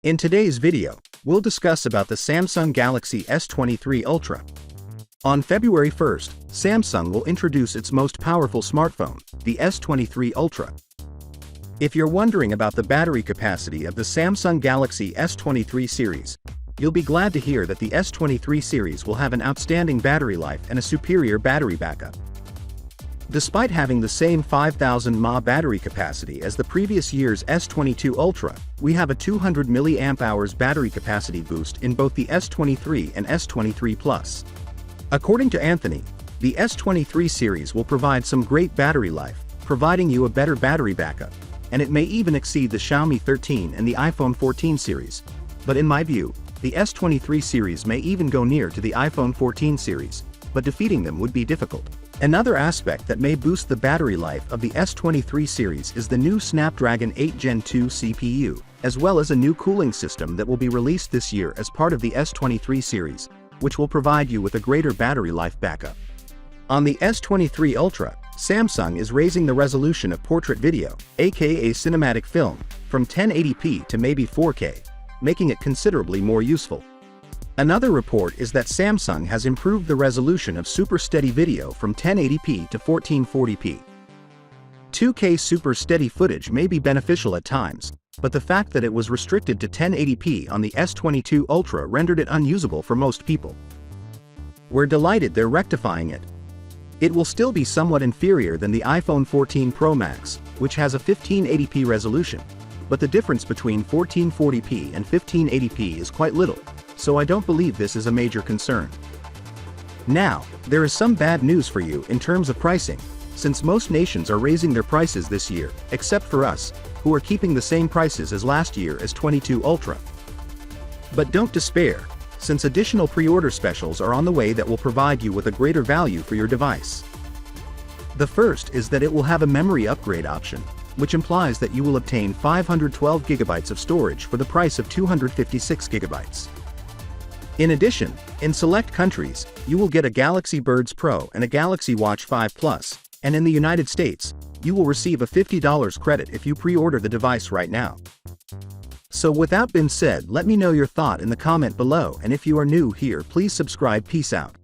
In today's video, we'll discuss about the Samsung Galaxy S23 Ultra. On February 1st, Samsung will introduce its most powerful smartphone, the S23 Ultra. If you're wondering about the battery capacity of the Samsung Galaxy S23 series, you'll be glad to hear that the S23 series will have an outstanding battery life and a superior battery backup. Despite having the same 5000 mAh battery capacity as the previous year's S22 Ultra, we have a 200 mAh battery capacity boost in both the S23 and S23 Plus. According to Anthony, the S23 series will provide some great battery life, providing you a better battery backup, and it may even exceed the Xiaomi 13 and the iPhone 14 series. But in my view, the S23 series may even go near to the iPhone 14 series, but defeating them would be difficult. Another aspect that may boost the battery life of the S23 series is the new Snapdragon 8 Gen 2 CPU, as well as a new cooling system that will be released this year as part of the S23 series, which will provide you with a greater battery life backup. On the S23 Ultra, Samsung is raising the resolution of portrait video, aka cinematic film, from 1080p to maybe 4K, making it considerably more useful. Another report is that Samsung has improved the resolution of Super Steady video from 1080p to 1440p. 2K Super Steady footage may be beneficial at times, but the fact that it was restricted to 1080p on the S22 Ultra rendered it unusable for most people. We're delighted they're rectifying it. It will still be somewhat inferior than the iPhone 14 Pro Max, which has a 1580p resolution, but the difference between 1440p and 1580p is quite little, so I don't believe this is a major concern. Now, there is some bad news for you in terms of pricing, since most nations are raising their prices this year, except for us, who are keeping the same prices as last year as 22 Ultra. But don't despair, since additional pre-order specials are on the way that will provide you with a greater value for your device. The first is that it will have a memory upgrade option, which implies that you will obtain 512 GB of storage for the price of 256 GB. In addition, in select countries, you will get a Galaxy Buds Pro and a Galaxy Watch 5 Plus, and in the United States, you will receive a $50 credit if you pre-order the device right now. So with that being said, let me know your thought in the comment below, and if you are new here, please subscribe. Peace out.